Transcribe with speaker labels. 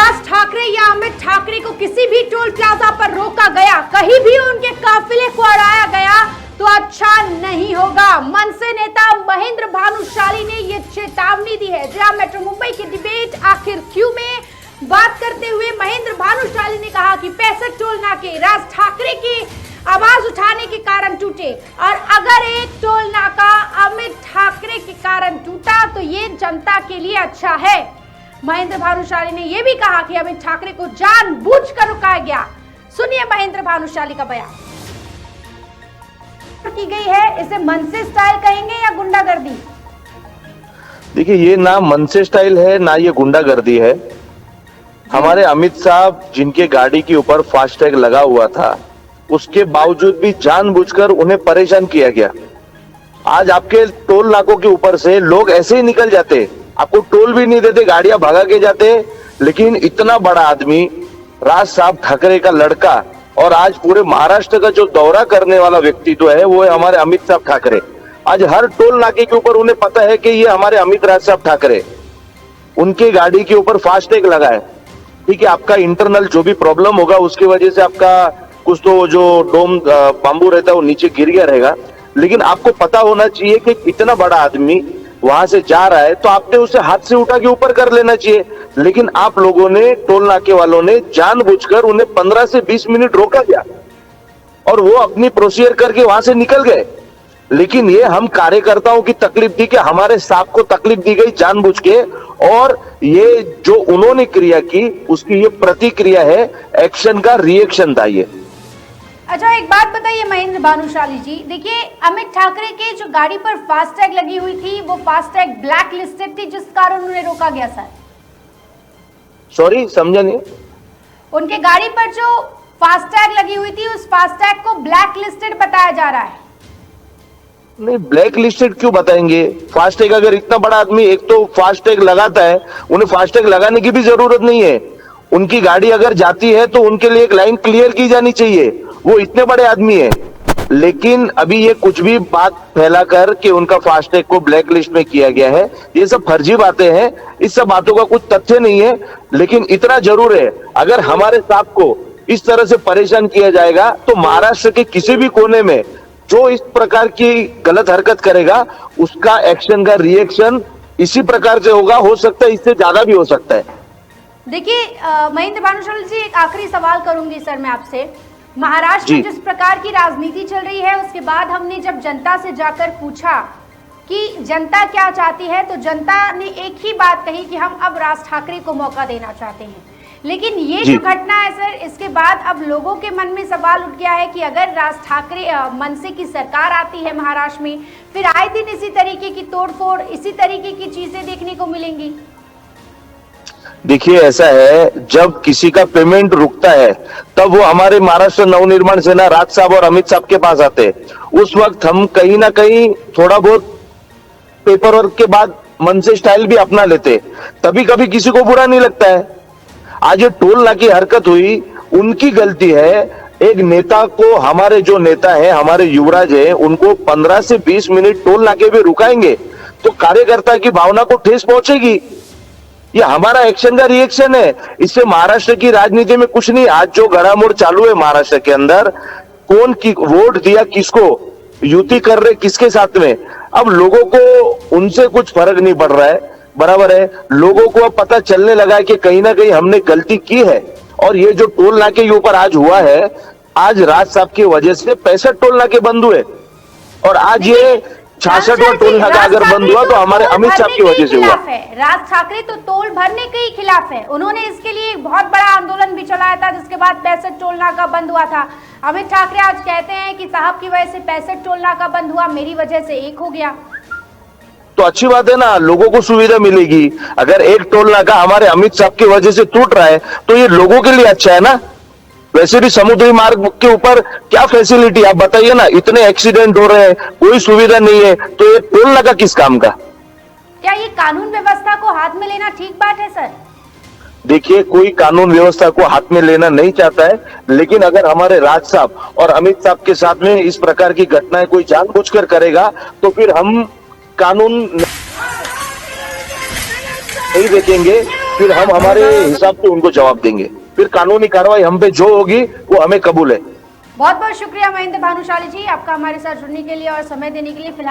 Speaker 1: राज ठाकरे या अमित ठाकरे को किसी भी टोल प्लाजा पर रोका गया, कहीं भी उनके काफिले को अड़ाया गया तो अच्छा नहीं होगा। मनसे नेता महेंद्र भानुशाली ने ये चेतावनी दी है। जहां मेट्रो मुंबई की डिबेट आखिर क्यों में बात करते हुए महेंद्र भानुशाली ने कहा कि 65 टोल नाके राज ठाकरे की आवाज उठाने के कारण टूटे और अगर एक टोल नाका अमित ठाकरे के कारण टूटा तो ये जनता के लिए अच्छा है। महेंद्र भानुशाली ने यह भी कहा कि अमित ठाकरे को जानबूझकर रुकाया गया। सुनिए महेंद्र भानुशाली का बयान। की गई है, इसे मनसे स्टाइल कहेंगे या गुंडागर्दी?
Speaker 2: देखिए, ये ना मनसे स्टाइल है ना ये गुंडागर्दी है। हमारे अमित साहब जिनके गाड़ी के ऊपर फास्टैग लगा हुआ था, उसके बावजूद भी जानबूझकर उन्हें परेशान किया गया। आज आपके टोल नाकों के ऊपर से लोग ऐसे ही निकल जाते, आपको टोल भी नहीं देते, गाड़ियां भगा के जाते। लेकिन इतना बड़ा आदमी राज साहब ठाकरे का लड़का और आज पूरे महाराष्ट्र का जो दौरा करने वाला व्यक्तित्व है वो है हमारे अमित साहब ठाकरे। आज हर टोल नाके के ऊपर उन्हें पता है कि ये हमारे अमित राज साहब ठाकरे, उनकी गाड़ी के ऊपर फास्टैग लगा है। ठीक है, आपका इंटरनल जो भी प्रॉब्लम होगा उसकी वजह से आपका कुछ तो जो डोम बाम्बू रहता है वो नीचे गिर गया रहेगा, लेकिन आपको पता होना चाहिए कि इतना बड़ा आदमी वहां से जा रहा है तो आपने उसे हाथ से उठा के ऊपर कर लेना चाहिए। लेकिन आप लोगों ने, टोल नाके वालों ने जानबूझकर उन्हें 15 से 20 मिनट रोका गया और वो अपनी प्रोसीजर करके वहां से निकल गए। लेकिन ये हम कार्यकर्ताओं की तकलीफ थी कि हमारे साहब को तकलीफ दी गई जानबूझ के, और ये जो उन्होंने क्रिया की उसकी ये प्रतिक्रिया है, एक्शन का रिएक्शन था ये।
Speaker 1: अच्छा, एक बात बताइए महेंद्र भानुशाली जी, देखिए अमित ठाकरे के जो गाड़ी पर फास्टैग लगी हुई थी वो फास्टैग ब्लैक लिस्टेड थी, जिस कारण उन्हें रोका गया। सर
Speaker 2: सॉरी, समझा नहीं।
Speaker 1: उनके गाड़ी पर जो फास्टैग लगी हुई थी उस फास्टैग को ब्लैक लिस्टेड बताया जा रहा है।
Speaker 2: नहीं, ब्लैक लिस्टेड क्यों बताएंगे? फास्टैग, अगर इतना बड़ा आदमी एक तो फास्टैग लगाता है, उन्हें फास्टैग लगाने की भी जरूरत नहीं है। उनकी गाड़ी अगर जाती है तो उनके लिए एक लाइन क्लियर की जानी चाहिए, वो इतने बड़े आदमी है। लेकिन अभी ये कुछ भी बात फैलाकर कि उनका फास्टैग को ब्लैक लिस्ट में किया गया है, ये सब फर्जी बातें हैं। इस सब बातों का कुछ तथ्य नहीं है। लेकिन इतना जरूर है, अगर हमारे साहब को इस तरह से परेशान किया जाएगा तो महाराष्ट्र के किसी भी कोने में जो इस प्रकार की गलत हरकत करेगा उसका एक्शन का रिएक्शन इसी प्रकार से होगा। हो सकता है इससे ज्यादा भी हो सकता है।
Speaker 1: देखिए महेंद्र भानुशाली जी, एक आखिरी सवाल करूंगी सर मैं आपसे। महाराष्ट्र में जिस प्रकार की राजनीति चल रही है, उसके बाद हमने जब जनता से जाकर पूछा कि जनता क्या चाहती है तो जनता ने एक ही बात कही कि हम अब राज ठाकरे को मौका देना चाहते हैं। लेकिन ये जो घटना है सर, इसके बाद अब लोगों के मन में सवाल उठ गया है कि अगर राज ठाकरे मनसे की सरकार आती है महाराष्ट्र में, फिर आए दिन इसी तरीके की तोड़फोड़, इसी तरीके की चीजें देखने को मिलेंगी।
Speaker 2: देखिए, ऐसा है, जब किसी का पेमेंट रुकता है तब वो हमारे महाराष्ट्र नवनिर्माण सेना राज साहब और अमित साहब के पास आते हैं। उस वक्त हम कहीं ना कहीं थोड़ा बहुत पेपर वर्क के बाद मनसे स्टाइल भी अपना लेते, तभी कभी किसी को बुरा नहीं लगता है। आज ये टोल नाकी हरकत हुई, उनकी गलती है। एक नेता को, हमारे जो नेता है, हमारे युवराज है, उनको 15 से 20 मिनट टोल नाके पे रुकाएंगे तो कार्यकर्ता की भावना को ठेस पहुंचेगी। ये हमारा एक्शन का रिएक्शन है। इससे महाराष्ट्र की राजनीति में कुछ नहीं। आज जो घड़ामोड़ चालू है महाराष्ट्र के अंदर, कौन की वोट दिया किसको, युति कर रहे किसके साथ में, अब लोगों को उनसे कुछ फर्क नहीं पड़ रहा है। बराबर है, लोगों को अब पता चलने लगा है कि कहीं ना कहीं हमने गलती की है। और ये जो टोल नाके के ऊपर आज हुआ है, आज राज साहब की वजह से 65 टोल नाके बंद हुए, और आज ये 66वां टोल नाका अगर बंद हुआ तो हमारे अमित साहब की वजह से हुआ।
Speaker 1: राज ठाकरे तो टोल भरने के ही खिलाफ है। उन्होंने इसके लिए एक बहुत बड़ा आंदोलन भी चलाया था, जिसके बाद 65 टोल नाका बंद हुआ था। अमित ठाकरे आज कहते हैं कि साहब की वजह से 65 टोल नाका बंद हुआ, मेरी वजह से एक हो गया।
Speaker 2: तो अच्छी बात है ना, लोगों को सुविधा मिलेगी। अगर एक टोल नाका हमारे अमित साहब की वजह से टूट रहा है तो ये लोगों के लिए अच्छा है ना। वैसे भी समुद्री मार्ग के ऊपर क्या फैसिलिटी, आप बताइए ना, इतने एक्सीडेंट हो रहे हैं, कोई सुविधा नहीं है, तो ये टोल नाका किस काम का?
Speaker 1: क्या ये कानून व्यवस्था को हाथ में लेना ठीक बात है सर?
Speaker 2: देखिए, कोई कानून व्यवस्था को हाथ में लेना नहीं चाहता है, लेकिन अगर हमारे राज साहब और अमित साहब के साथ में इस प्रकार की घटनाएं कोई जानबूझकर करेगा तो फिर हम कानून नहीं देखेंगे, फिर हम हमारे हिसाब से उनको जवाब देंगे। फिर कानूनी कार्रवाई हम पे जो होगी वो हमें कबूल है।
Speaker 1: बहुत बहुत शुक्रिया महेंद्र भानुशाली जी, आपका हमारे साथ जुड़ने के लिए और समय देने के लिए। फिलहाल